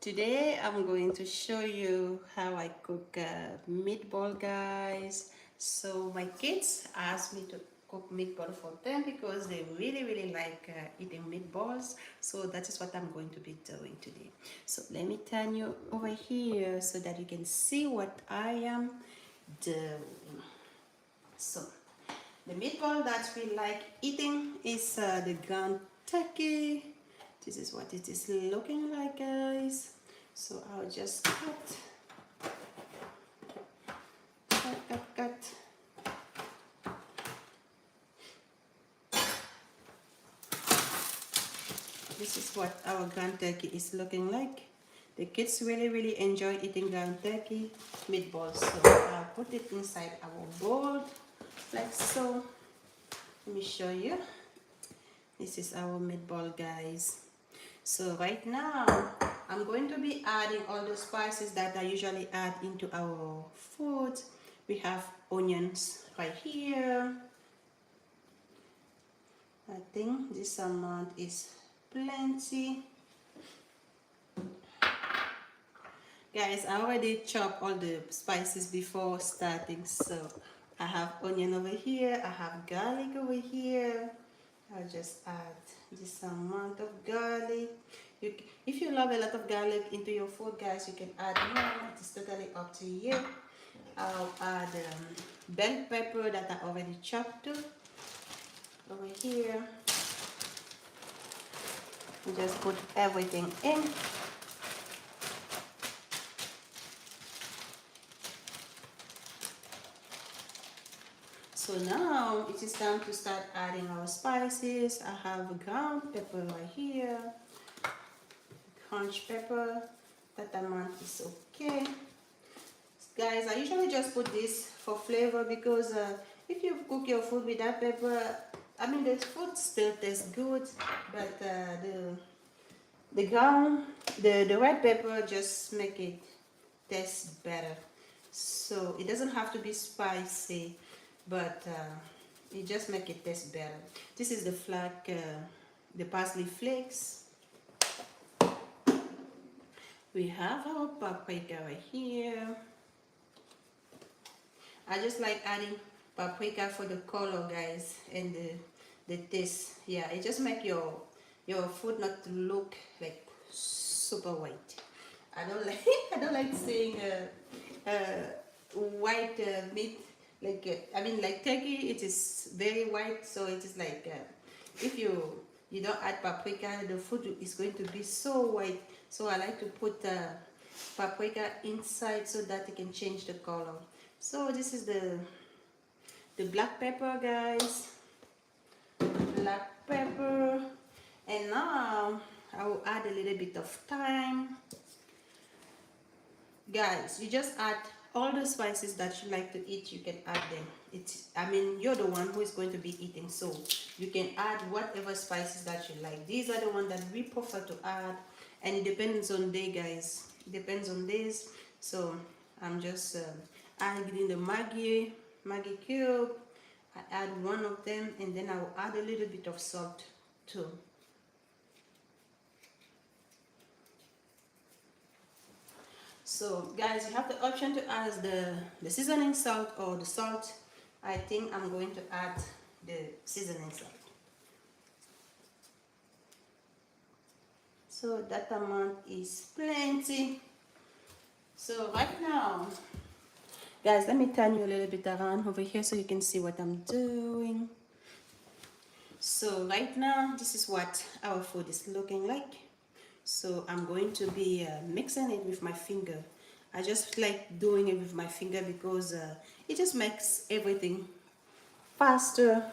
Today I'm going to show you how I cook meatball, guys. So my kids asked me to cook meatball for them because they really like eating meatballs. So that is what I'm going to be doing today. So let me turn you over here so that you can see what I am doing. So the meatball that we like eating is the ground turkey. This is what it is looking like, guys. So I'll just cut. This is what our ground turkey is looking like. The kids really enjoy eating ground turkey meatballs. So I'll put it inside our bowl like so. Let me show you. This is our meatball, guys. So right now I'm going to be adding all the spices that I usually add into our food. We have onions right here. I think this amount is plenty. Guys, I already chopped all the spices before starting. So I have onion over here, I have garlic over here. I'll just add this amount of garlic. If you love a lot of garlic into your food, guys, you can add more. It's totally up to you. I'll add bell pepper that I already chopped too over here. Just put everything in. So now it is time to start adding our spices. I have ground pepper right here, crunch pepper. That amount is okay. Guys, I usually just put this for flavor because if you cook your food with that pepper, I mean the food still tastes good, but the red pepper just make it taste better. So it doesn't have to be spicy, but it just make it taste better. This is the parsley flakes. We have our paprika right here. I just like adding paprika for the color, guys, and the taste. Yeah, it just make your food not look like super white. I don't like I don't like seeing white meat, like I mean like turkey. It is very white, so it is like if you don't add paprika, the food is going to be so white. So I like to put paprika inside so that it can change the color. So this is the black pepper, guys. Black pepper. And now I will add a little bit of thyme. Guys, you just add all the spices that you like to eat. You can add them. I mean, you're the one who is going to be eating, so you can add whatever spices that you like. These are the ones that we prefer to add, and it depends on day, guys. It depends on days. So I'm just adding the Maggi cube. I add one of them, and then I will add a little bit of salt too. So guys, you have the option to add the seasoning salt or the salt. I think I'm going to add the seasoning salt. So that amount is plenty. So right now, guys, let me turn you a little bit around over here so you can see what I'm doing. So right now, this is what our food is looking like. So I'm going to be mixing it with my finger. I just like doing it with my finger because it just makes everything faster.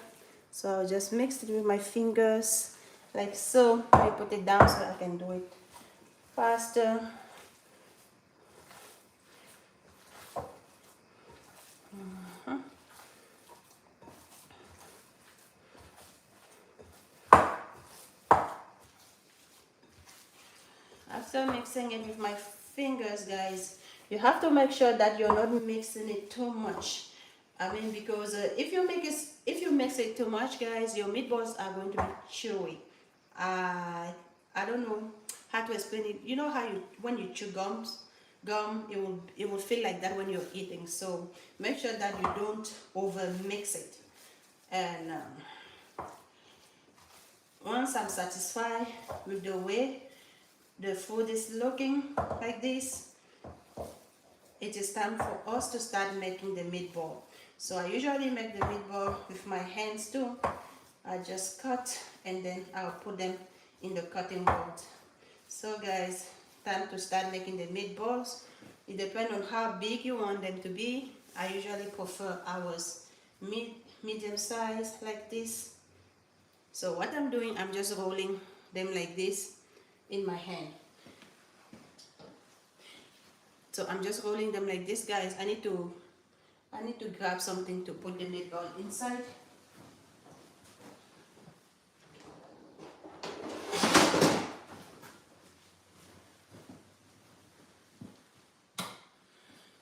So I'll just mix it with my fingers like so. I put it down so I can do it faster. After mixing it with my fingers, guys, you have to make sure that you're not mixing it too much. I mean, because if you mix it too much, guys, your meatballs are going to be chewy. I don't know how to explain it. You know how you when you chew gum, it will feel like that when you're eating. So make sure that you don't over mix it. And once I'm satisfied with the way the food is looking like this, it is time for us to start making the meatball. So I usually make the meatball with my hands too. I just cut and then I'll put them in the cutting board. So guys, time to start making the meatballs. It depends on how big you want them to be. I usually prefer ours medium size like this. So what I'm doing, I'm just rolling them like this in my hand. So I'm just rolling them like this, guys. I need to grab something to put the meatball inside.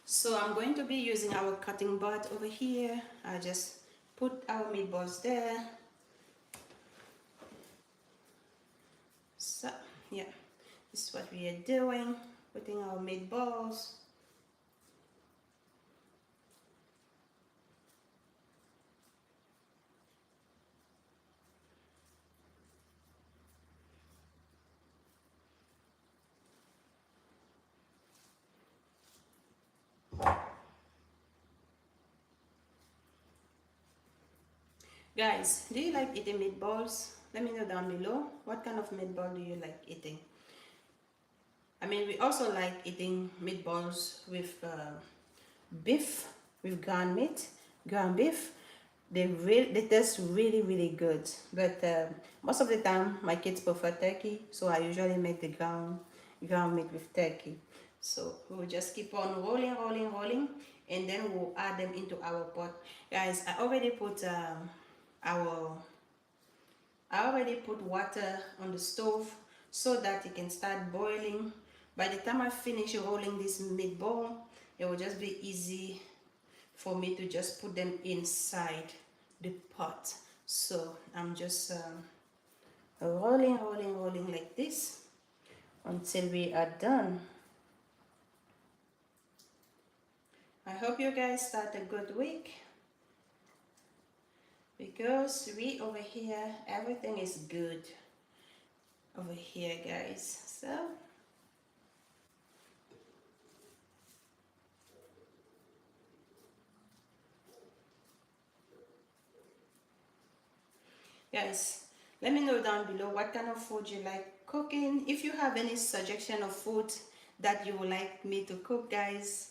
So I'm going to be using our cutting board over here. I just put our meatballs there. So yeah, this is what we are doing, putting our meatballs. Guys, do you like eating meatballs? Let me know down below. What kind of meatball do you like eating? I mean, we also like eating meatballs with beef, with ground beef. They taste really good. But most of the time, my kids prefer turkey, so I usually make the ground meat with turkey. So we'll just keep on rolling, and then we'll add them into our pot. Guys, our I already put water on the stove so that it can start boiling. By the time I finish rolling this meatball, it will just be easy for me to just put them inside the pot. So I'm just rolling like this until we are done. I hope you guys start a good week, because we over here, everything is good over here, guys. So guys, let me know down below what kind of food you like cooking. If you have any suggestion of food that you would like me to cook, guys,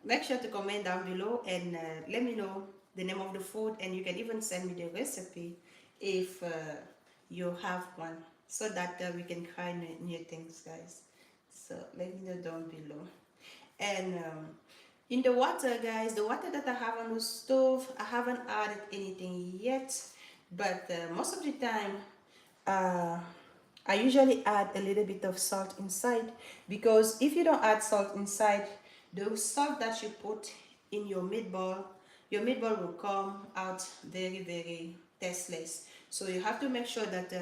make sure to comment down below and let me know the name of the food, and you can even send me the recipe if you have one, so that we can try new things, guys. So let me know down below. And in the water, guys, the water that I have on the stove, I haven't added anything yet, but most of the time I usually add a little bit of salt inside, because if you don't add salt inside, the salt that you put in your meatball will come out very tasteless. So you have to make sure that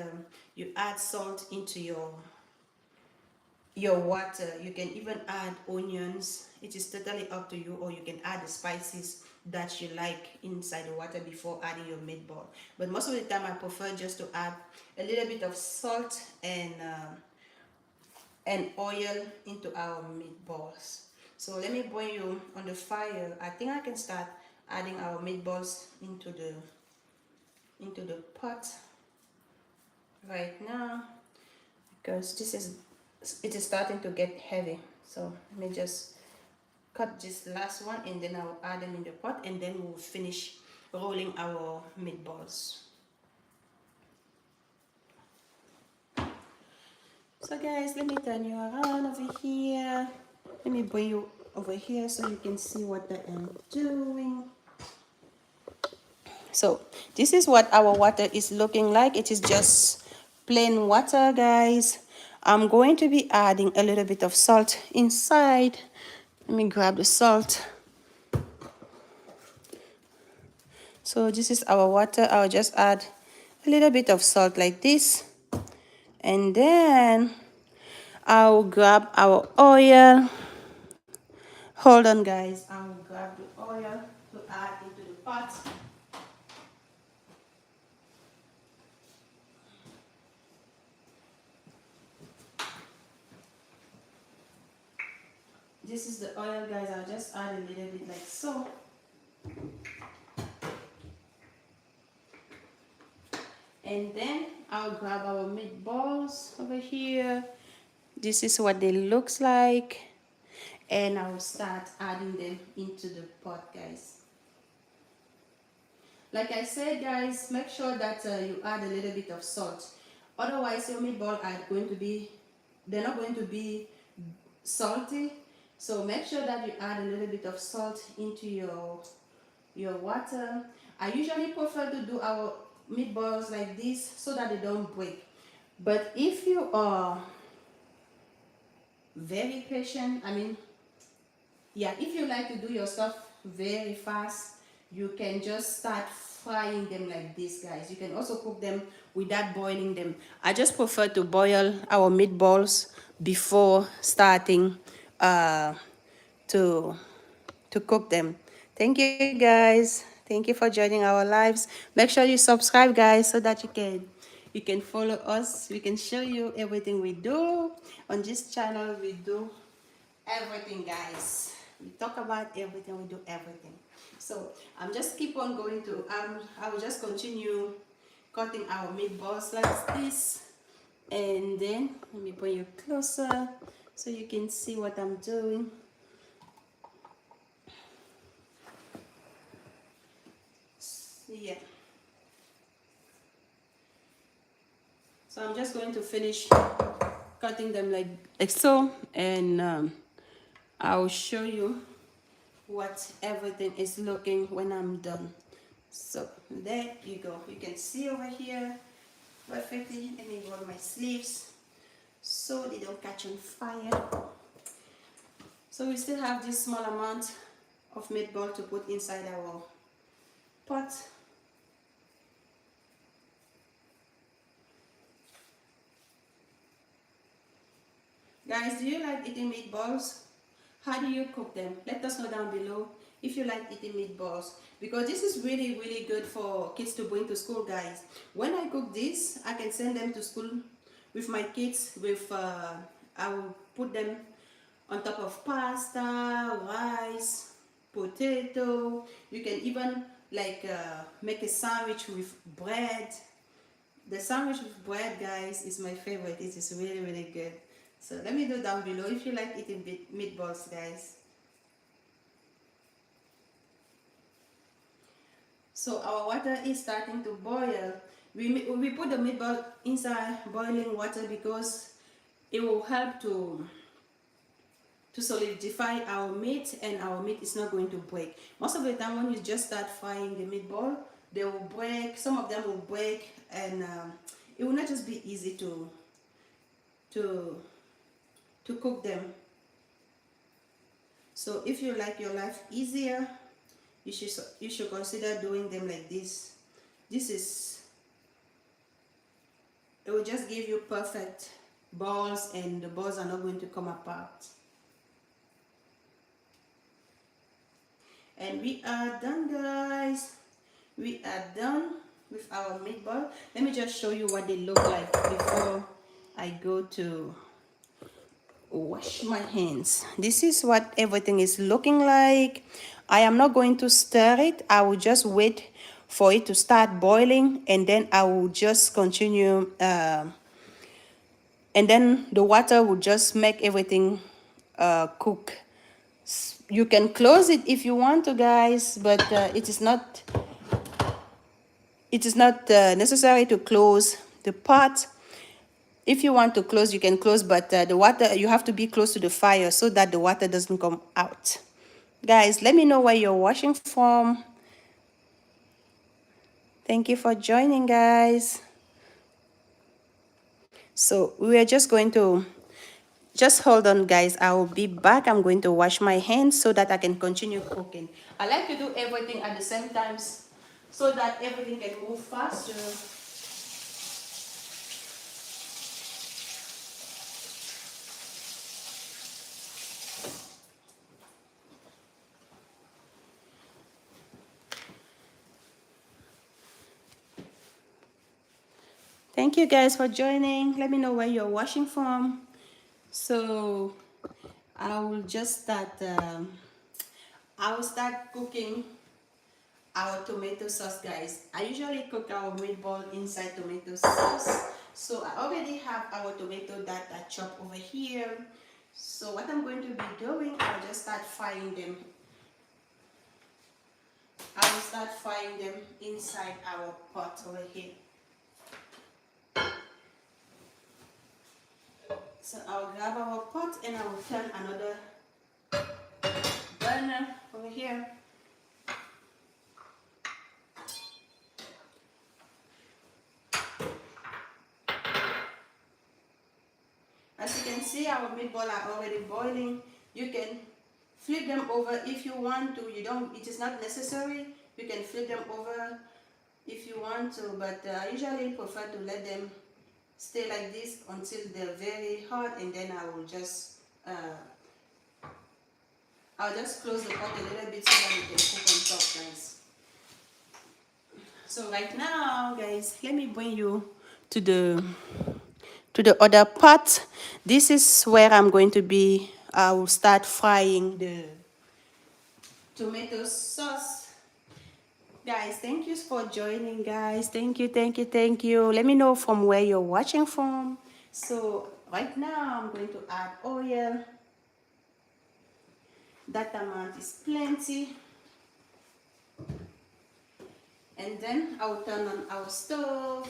you add salt into your water. You can even add onions. It is totally up to you, or you can add the spices that you like inside the water before adding your meatball. But most of the time I prefer just to add a little bit of salt and oil into our meatballs. So let me bring you on the fire. I think I can start adding our meatballs into the pot right now, because it is starting to get heavy. So let me just cut this last one, and then I'll add them in the pot, and then we'll finish rolling our meatballs. So guys, let me turn you around over here. Let me bring you over here so you can see what I am doing. So this is what our water is looking like. It is just plain water, guys. I'm going to be adding a little bit of salt inside. Let me grab the salt. So this is our water. I'll just add a little bit of salt like this, and then I'll grab our oil. Hold on, guys. I will grab the oil to add into the pot. This is the oil, guys. I'll just add a little bit like so. And then I'll grab our meatballs over here. This is what they looks like. And I'll start adding them into the pot, guys. Like I said, guys, make sure that you add a little bit of salt. Otherwise, your meatballs are going to be, they're not going to be salty. So make sure that you add a little bit of salt into your water. I usually prefer to do our meatballs like this so that they don't break. But if you are very patient, yeah, if you like to do your stuff very fast, you can just start frying them like this, guys. You can also cook them without boiling them. I just prefer to boil our meatballs before starting to cook them. Thank you, guys. Thank you for joining our lives. Make sure you subscribe, guys, so that you can follow us. We can show you everything we do on this channel. We do everything, guys. We talk about everything. We do everything. So I'm just keep on going to I will just continue cutting our meatballs like this, and then let me bring you closer so you can see what I'm doing. Yeah. So I'm just going to finish cutting them like so, and I'll show you what everything is looking when I'm done. So there you go. You can see over here perfectly. Let me roll my sleeves so they don't catch on fire. So we still have this small amount of meatball to put inside our pot. Guys, do you like eating meatballs? How do you cook them? Let us know down below if you like eating meatballs, because this is really good for kids to bring to school, guys. When I cook this, I can send them to school with my kids. I will put them on top of pasta, rice, potato. You can even make a sandwich with bread. The sandwich with bread, guys, is my favorite. It is really good. So let me know down below if you like eating meatballs, guys. So our water is starting to boil. We put the meatball inside boiling water because it will help to solidify our meat, and our meat is not going to break. Most of the time when you just start frying the meatball, they will break. Some of them will break, and it will not just be easy to cook them. So if you like your life easier, you should consider doing them like this. It will just give you perfect balls, and the balls are not going to come apart. And we are done, guys. We are done with our meatball. Let me just show you what they look like before I go to wash my hands. This is what everything is looking like. I am not going to stir it. I will just wait for it to start boiling, and then I will just continue, and then the water will just make everything cook. You can close it if you want to, guys, but it is not necessary to close the pot. If you want to close, you can close, but the water, you have to be close to the fire so that the water doesn't come out. Guys, let me know where you're watching from. Thank you for joining, guys. So we are just going to, just hold on, guys. I will be back. I'm going to wash my hands so that I can continue cooking. I like to do everything at the same time so that everything can move faster. Thank you guys for joining. Let me know where you're watching from. So I will just start. I will start cooking our tomato sauce, guys. I usually cook our meatball inside tomato sauce. So I already have our tomato that I chop over here. So what I'm going to be doing, I'll just start frying them. I will start frying them inside our pot over here. So I'll grab our pot and I will turn another burner over here. As you can see, our meatballs are already boiling. You can flip them over if you want to. It is not necessary. You can flip them over if you want to, but I usually prefer to let them stay like this until they're very hot, and then I'll just close the pot a little bit so that it can cook on top, guys. So right now, guys, let me bring you to the other pot. This is where I'm going to be. I will start frying the tomato sauce. Guys, thank you for joining, guys. Thank you, thank you, thank you. Let me know from where you're watching from. So right now I'm going to add oil. That amount is plenty. And then I'll turn on our stove.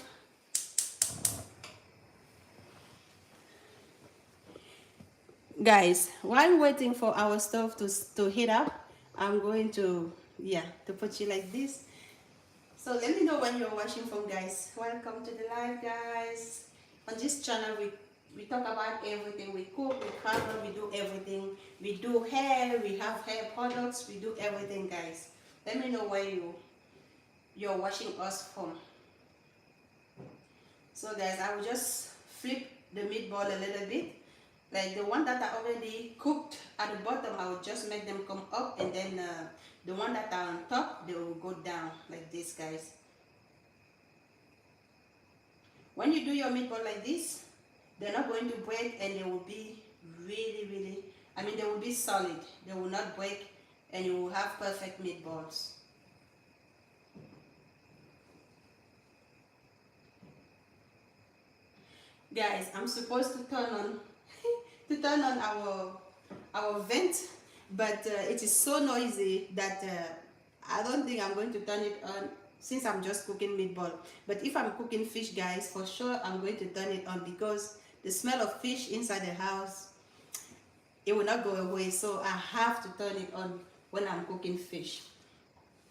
Guys, while waiting for our stove to heat up, I'm going to put you like this. So let me know when you're watching from, guys. Welcome to the live, guys. On this channel we talk about everything. We cook, we travel, we do everything. We do hair, we have hair products, we do everything, guys. Let me know where you're watching us from. So guys, I will just flip the meatball a little bit. Like the one that I already cooked at the bottom, I will just make them come up, and then the one that are on top, they will go down like this, guys. When you do your meatball like this, they're not going to break, and they will be really, they will be solid. They will not break, and you will have perfect meatballs. Guys, I'm supposed to turn on our vent, but it is so noisy that I don't think I'm going to turn it on since I'm just cooking meatball. But if I'm cooking fish, guys, for sure I'm going to turn it on, because the smell of fish inside the house, it will not go away. So I have to turn it on when I'm cooking fish.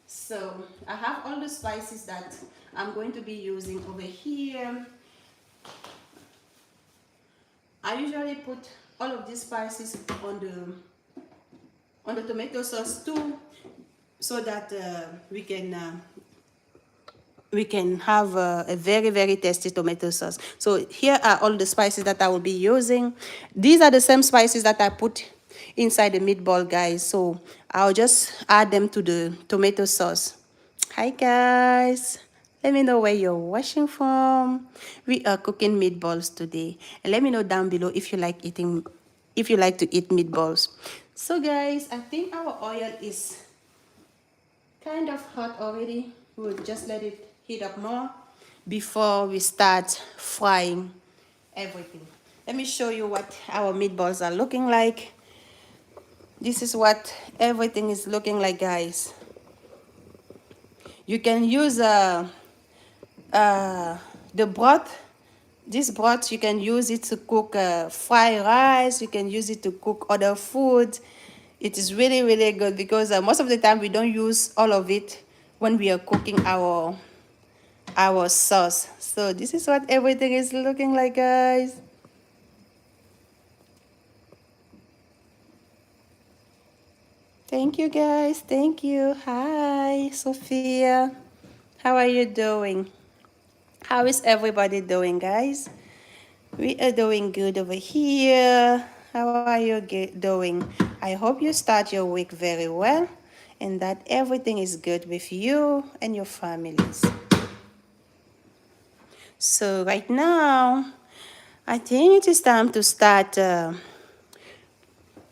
So I have all the spices that I'm going to be using over here. I usually put all of these spices on the tomato sauce too, so that we can have a very tasty tomato sauce. So here are all the spices that I will be using. These are the same spices that I put inside the meatball, guys. So I'll just add them to the tomato sauce. Hi guys, let me know where you're watching from. We are cooking meatballs today, and let me know down below if you like to eat meatballs. So guys, I think our oil is kind of hot already. We'll just let it heat up more before we start frying everything. Let me show you what our meatballs are looking like. This is what everything is looking like, guys. You can use the broth. This broth, you can use it to cook fried rice. You can use it to cook other food. It is really good, because most of the time we don't use all of it when we are cooking our sauce. So this is what everything is looking like, guys. Thank you, guys. Thank you. Hi, Sophia. How are you doing? How is everybody doing, guys? We are doing good over here. How are you doing? I hope you start your week very well, and that everything is good with you and your families. So right now, I think it is time to start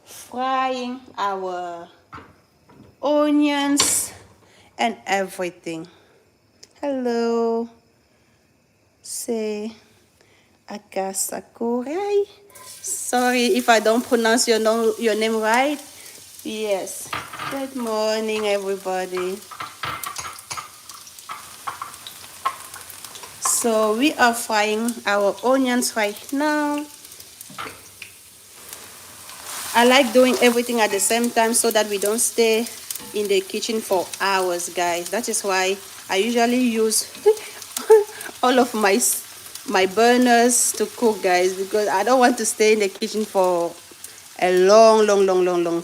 frying our onions and everything. Hello, say Akasakurai. Sorry if I don't pronounce your name right. Yes. Good morning, everybody. So we are frying our onions right now. I like doing everything at the same time so that we don't stay in the kitchen for hours, guys. That is why I usually use all of my burners to cook, guys, because I don't want to stay in the kitchen for a long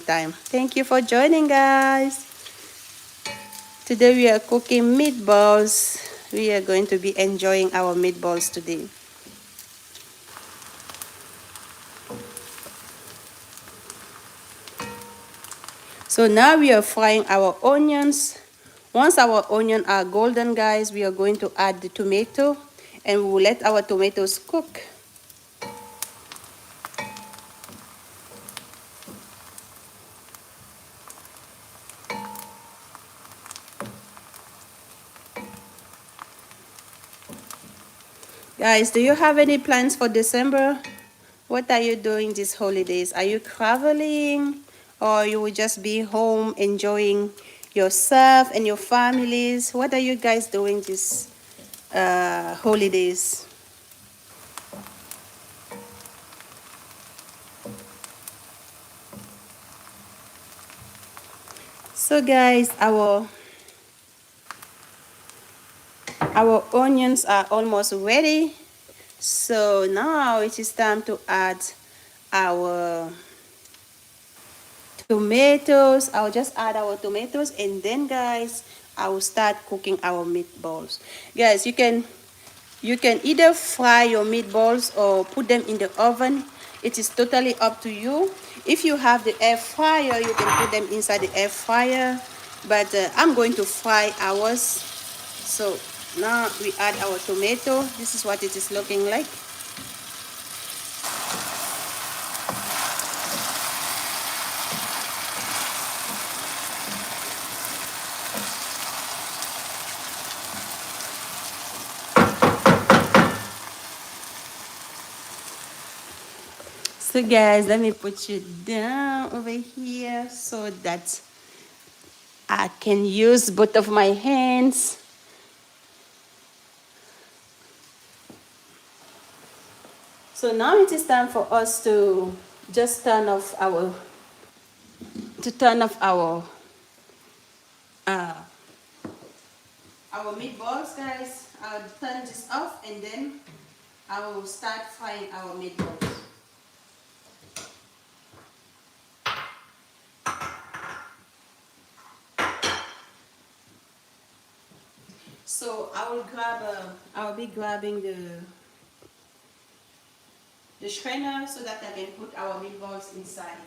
time. Thank you for joining, guys. Today we are cooking meatballs. We are going to be enjoying our meatballs today. So now we are frying our onions. Once our onions are golden, guys, we are going to add the tomato and we will let our tomatoes cook. Guys, do you have any plans for December? What are you doing these holidays? Are you traveling or you will just be home enjoying yourself and your families? What are you guys doing these holidays? So guys, our onions are almost ready. So now it is time to add our tomatoes. I'll just add our tomatoes and then guys, I will start cooking our meatballs. Guys, you can either fry your meatballs or put them in the oven. It is totally up to you. If you have the air fryer, you can put them inside the air fryer. But I'm going to fry ours. So now we add our tomato. This is what it is looking like. So guys, let me put you down over here so that I can use both of my hands. So now it is time for us to just turn off our uh, our meatballs, guys. I'll turn this off and then I will start frying our meatballs. So I'll be grabbing the strainer so that I can put our meatballs inside.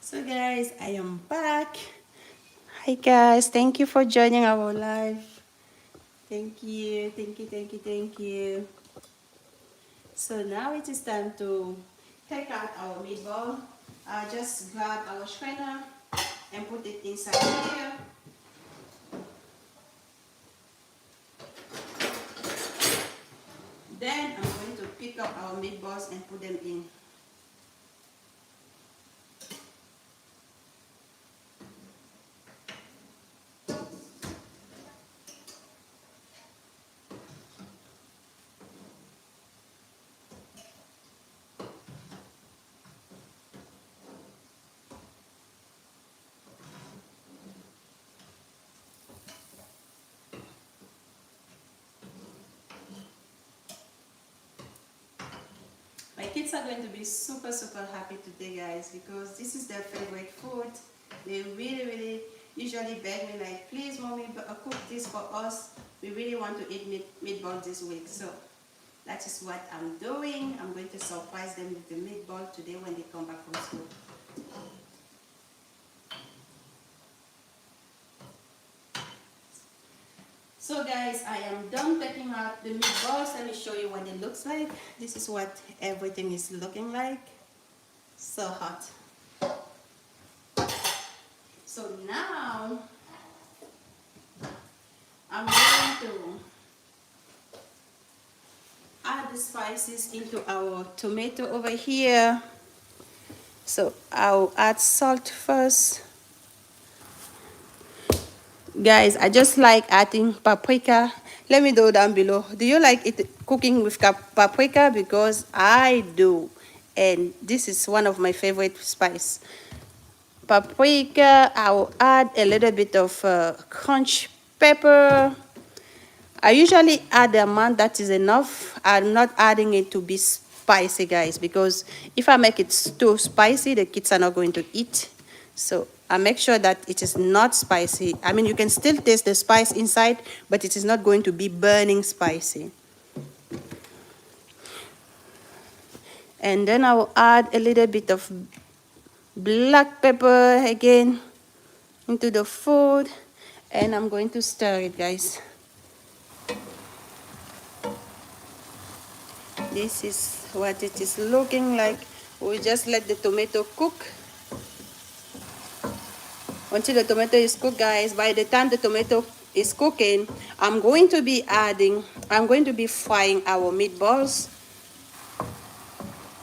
So guys, I am back. Hi guys, thank you for joining our live. Thank you, thank you, thank you, thank you. So now it is time to take out our meatball. I'll just grab our strainer and put it inside here. Then I'm going to pick up our meatballs and put them in. My kids are going to be super happy today, guys, because this is their favorite food. They really usually beg me like, please mommy, cook this for us. We really want to eat meatball this week. So that is what I'm doing. I'm going to surprise them with the meatball today when they come back from school. So guys, I am done taking out the meatballs. Let me show you what it looks like. This is what everything is looking like. So hot. So now I'm going to add the spices into our tomato over here. So I'll add salt first. Guys, I just like adding paprika. Let me know down below. Do you like it cooking with paprika? Because I do. And this is one of my favorite spice. Paprika, I'll add a little bit of crunch pepper. I usually add the amount that is enough. I'm not adding it to be spicy, guys, because if I make it too spicy, the kids are not going to eat. So I make sure that it is not spicy. I mean, you can still taste the spice inside, but it is not going to be burning spicy. And then I will add a little bit of black pepper again into the food. And I'm going to stir it, guys. This is what it is looking like. We just let the tomato cook until the tomato is cooked, guys. By the time the tomato is cooking, I'm going to be frying our meatballs.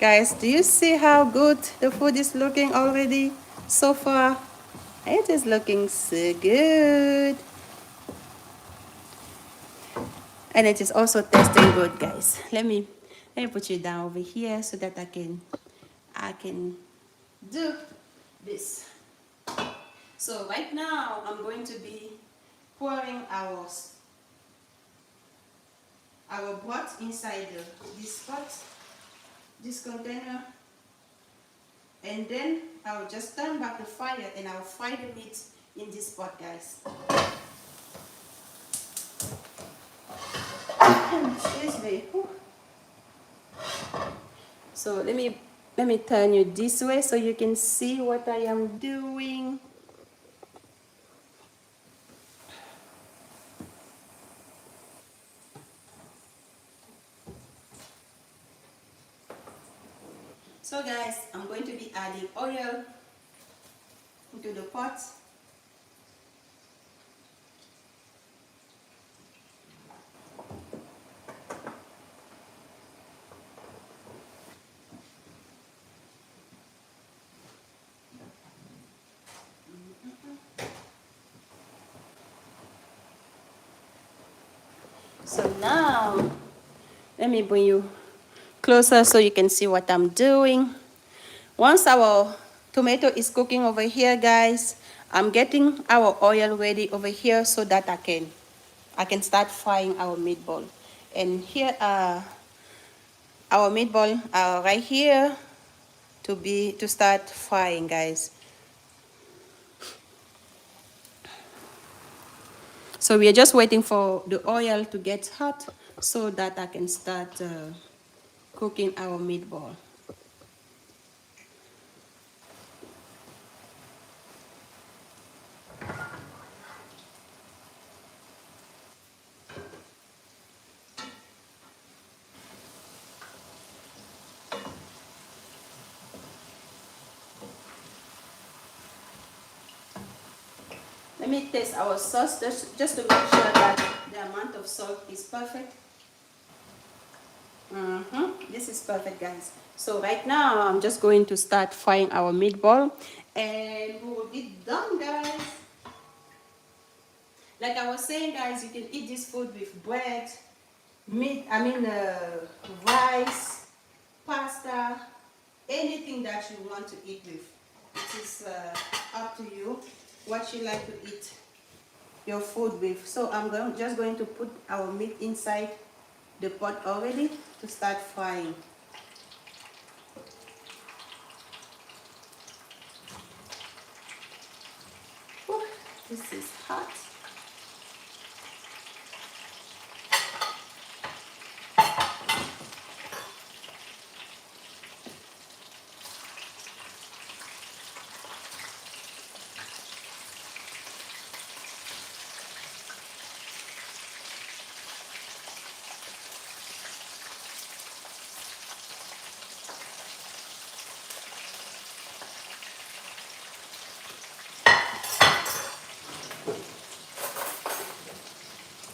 Guys, do you see how good the food is looking already so far? It is looking so good. And it is also tasting good, guys. Let me put you down over here so that I can do this. So right now I'm going to be pouring our broth inside this pot, this container, and then I'll just turn back the fire and I'll fry the meat in this pot, guys. Excuse me. So let me turn you this way so you can see what I am doing. So guys, I'm going to be adding oil into the pot. So now, let me bring you closer so you can see what I'm doing. Once our tomato is cooking over here, guys, I'm getting our oil ready over here so that I can start frying our meatball. And here are our meatball right here to start frying, guys. So we are just waiting for the oil to get hot so that I can start cooking our meatball. Let me taste our sauce just to make sure that the amount of salt is perfect. This is perfect, guys. So right now, I'm just going to start frying our meatball. And we will be done, guys. Like I was saying, guys, you can eat this food with bread, rice, pasta, anything that you want to eat with. It is up to you what you like to eat your food with. So I'm just going to put our meat inside the pot already to start frying. Whew, This is hot.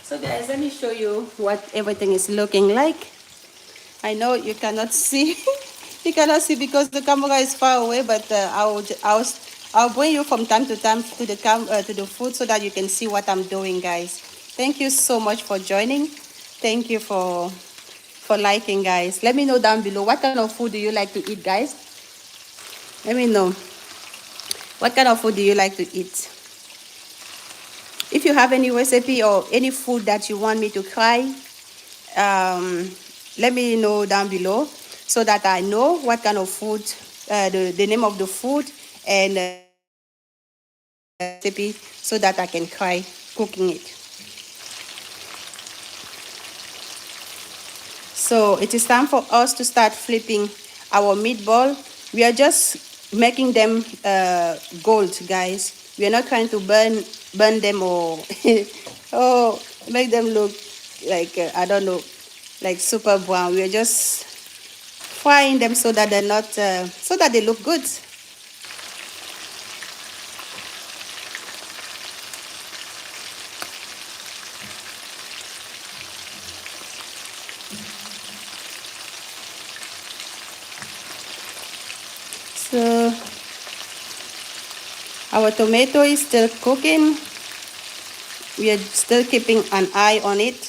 So guys, let me show you what everything is looking like. I know you cannot see, you cannot see because the camera is far away, but I'll bring you from time to time to the to the food so that you can see what I'm doing, guys. Thank you so much for joining. Thank you for liking, guys. Let me know down below what kind of food do you like to eat, guys. Let me know what kind of food do you like to eat. If you have any recipe or any food that you want me to try, let me know down below so that I know what kind of food, the name of the food and recipe so that I can try cooking it. So it is time for us to start flipping our meatball. We are just making them gold, guys. We are not trying to burn them or or make them look like I don't know, like super brown. We are just frying them so that they're not so that they look good. So our tomato is still cooking. We are still keeping an eye on it.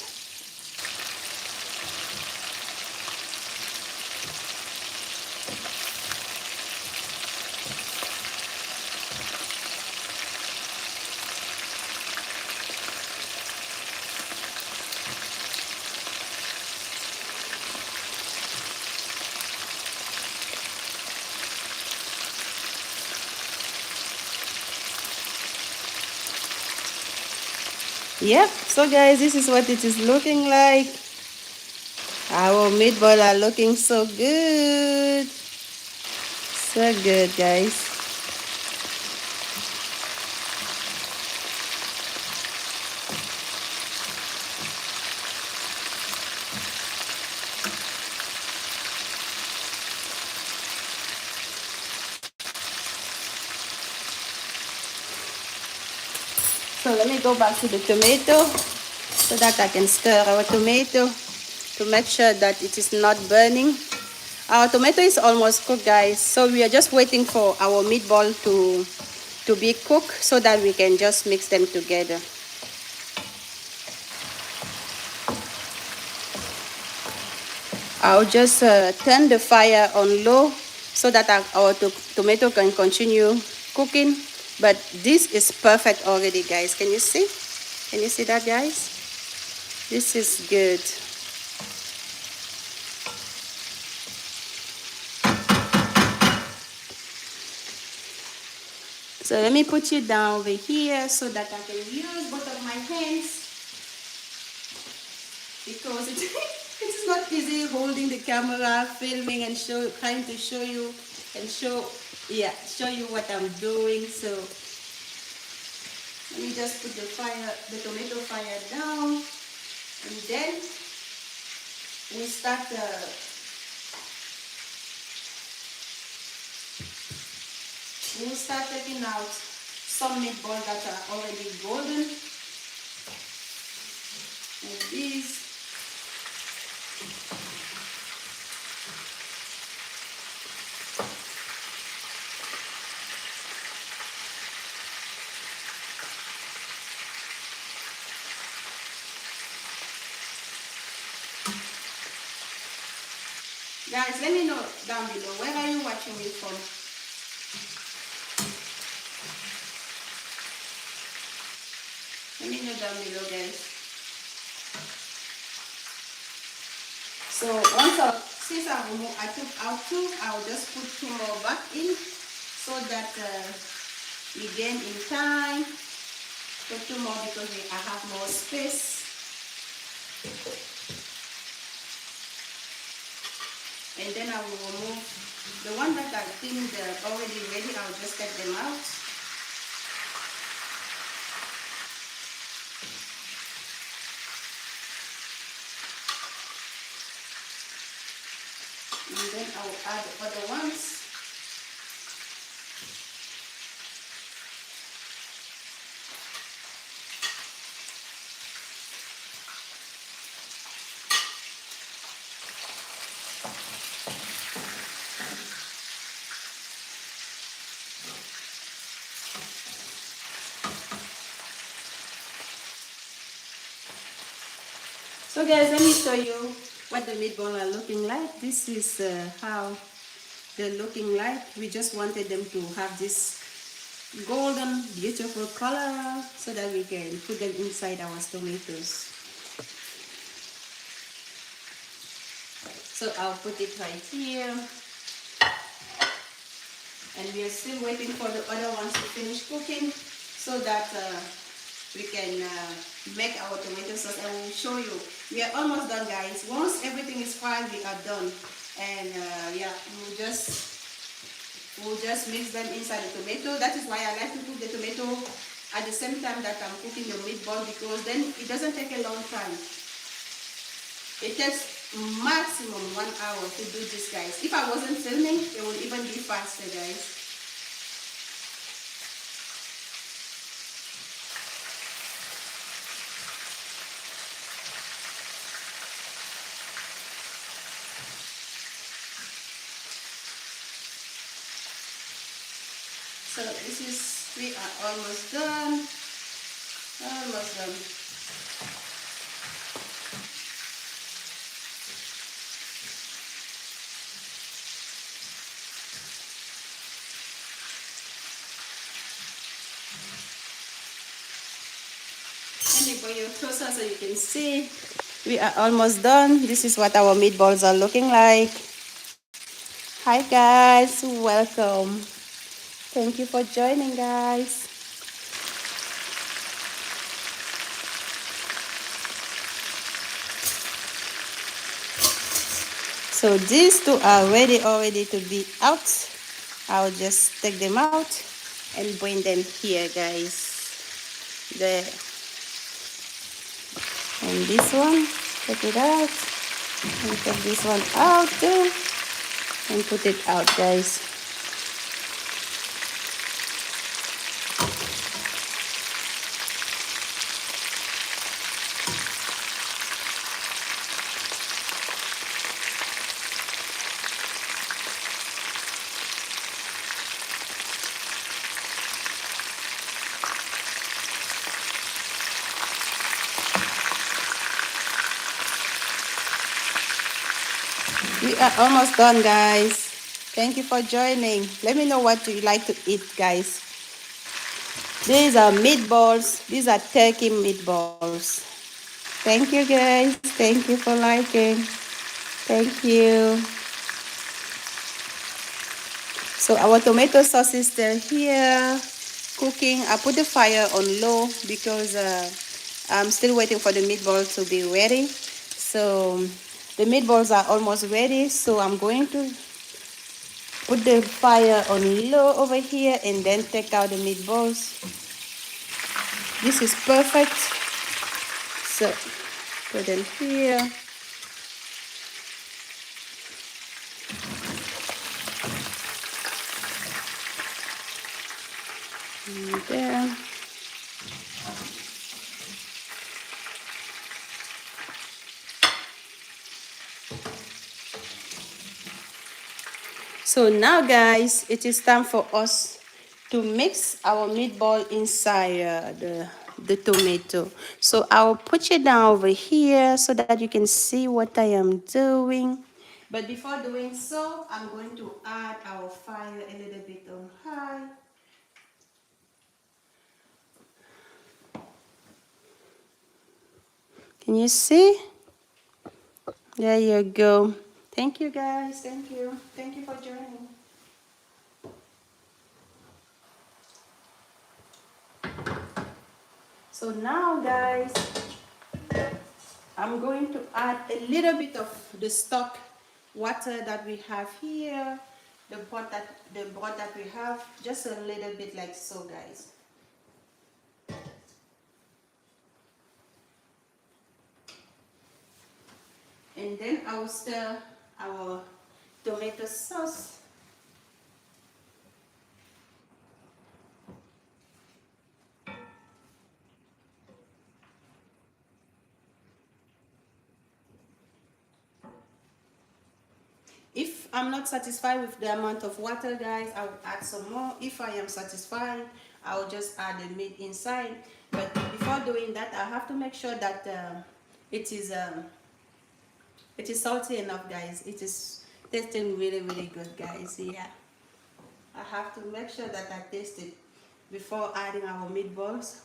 Yep, so guys, this is what it is looking like. Our meatball are looking so good. So good, guys. So let me go back to the tomato so that I can stir our tomato to make sure that it is not burning. Our tomato is almost cooked, guys. So we are just waiting for our meatball to be cooked so that we can just mix them together. I'll just turn the fire on low so that our tomato can continue cooking. But this is perfect already, guys. Can you see? Can you see that, guys? This is good. So let me put you down over here so that I can use both of my hands because it is not easy holding the camera, filming and trying to show you and show you what I'm doing. So let me just put the tomato fire down, and then we start we'll start taking out some meatballs that are already golden. And these. Guys, let me know down below, where are you watching me from? Let me know down below, guys. So since I took out two, I'll just put two more back in so that we gain in time. Put 2 more because I have more space. And then I will remove the one that I think they're already ready. I'll just take them out. And then I will add the other ones. So guys, let me show you what the meatballs are looking like. This is how they're looking like. We just wanted them to have this golden, beautiful color so that we can put them inside our tomatoes. So I'll put it right here. And we are still waiting for the other ones to finish cooking so that we can make our tomato sauce. I will show you. We are almost done, guys. Once everything is fried, we are done. And yeah, we'll just mix them inside the tomato. That is why I like to cook the tomato at the same time that I'm cooking the meatball, because then it doesn't take a long time. It takes maximum 1 hour to do this, guys. If I wasn't filming, it would even be faster, guys. So this is, we are almost done. Almost done. Let me bring you closer so you can see. We are almost done. This is what our meatballs are looking like. Hi guys, welcome. Thank you for joining, guys. So these two are ready already to be out. I'll just take them out and bring them here, guys. There. And this one, take it out. And take this one out too. And put it out, guys. We are almost done, guys. Thank you for joining. Let me know what you like to eat, guys. These are meatballs. These are turkey meatballs. Thank you, guys. Thank you for liking. Thank you. So our tomato sauce is still here, cooking. I put the fire on low because I'm still waiting for the meatballs to be ready. So the meatballs are almost ready. So I'm going to put the fire on low over here and then take out the meatballs. This is perfect. So put them here. And there. So now, guys, it is time for us to mix our meatball inside the tomato. So I'll put it down over here so that you can see what I am doing. But before doing so, I'm going to add our fire a little bit on high. Can you see? There you go. Thank you, guys. Thank you. Thank you for joining. So now guys, I'm going to add a little bit of the stock water that we have here, the broth that we have, just a little bit like so guys. And then I will stir our tomato sauce. If I'm not satisfied with the amount of water guys, I will add some more. If I am satisfied, I will just add the meat inside. But before doing that, I have to make sure that it is salty enough guys. It is tasting really good guys. Yeah, I have to make sure that I taste it before adding our meatballs.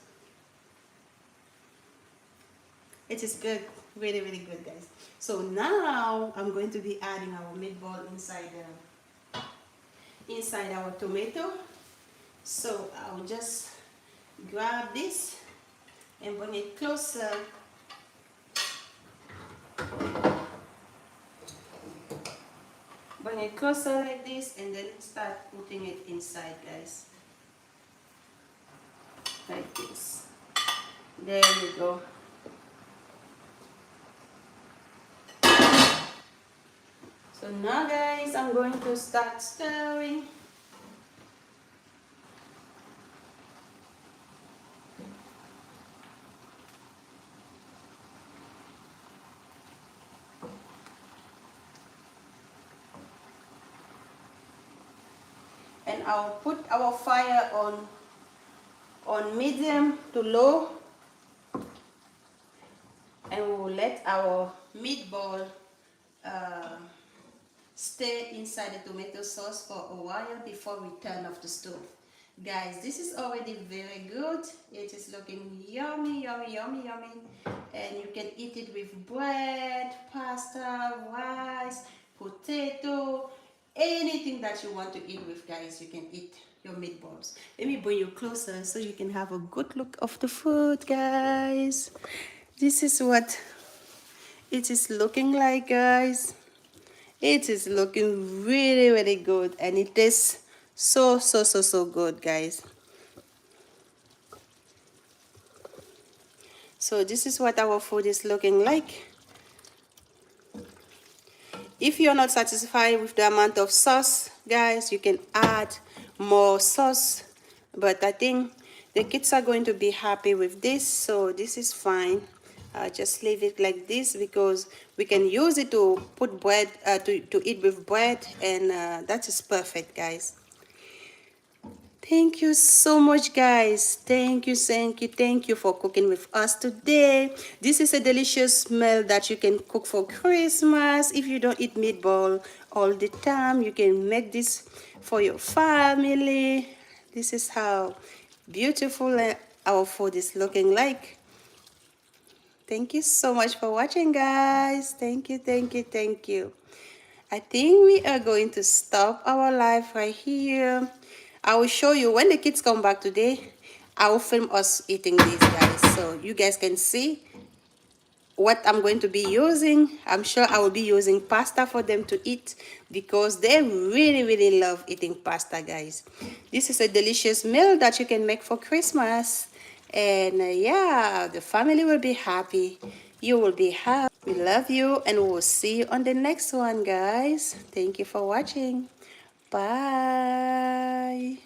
It is good, really good guys. So now I'm going to be adding our meatball inside our tomato. So I'll just grab this and bring it closer. Bring it closer like this and then start putting it inside guys. Like this. There you go. So now guys, I'm going to start stirring. And I'll put our fire on medium to low, and we will let our meatball stay inside the tomato sauce for a while before we turn off the stove. Guys, this is already very good. It is looking yummy, and you can eat it with bread, pasta, rice, potato, anything that you want to eat with guys. You can eat your meatballs. Let me bring you closer so you can have a good look of the food guys. This is what it is looking like guys. It is looking really good, and it tastes so good guys. So this is what our food is looking like. If you're not satisfied with the amount of sauce guys, you can add more sauce, but I think the kids are going to be happy with this, so this is fine. Just leave it like this because we can use it to put bread to eat with bread, and that is perfect guys. Thank you so much guys. Thank you for cooking with us today. This is a delicious meal that you can cook for Christmas. If you don't eat meatball all the time, you can make this for your family. This is how beautiful our food is looking like. Thank you so much for watching guys. Thank you. I think we are going to stop our live right here. I will show you when the kids come back today. I will film us eating these guys so you guys can see what I'm going to be using. I'm sure I will be using pasta for them to eat because they really love eating pasta guys. This is a delicious meal that you can make for Christmas, and yeah, the family will be happy. You will be happy. We love you, and we will see you on the next one guys. Thank you for watching. Bye.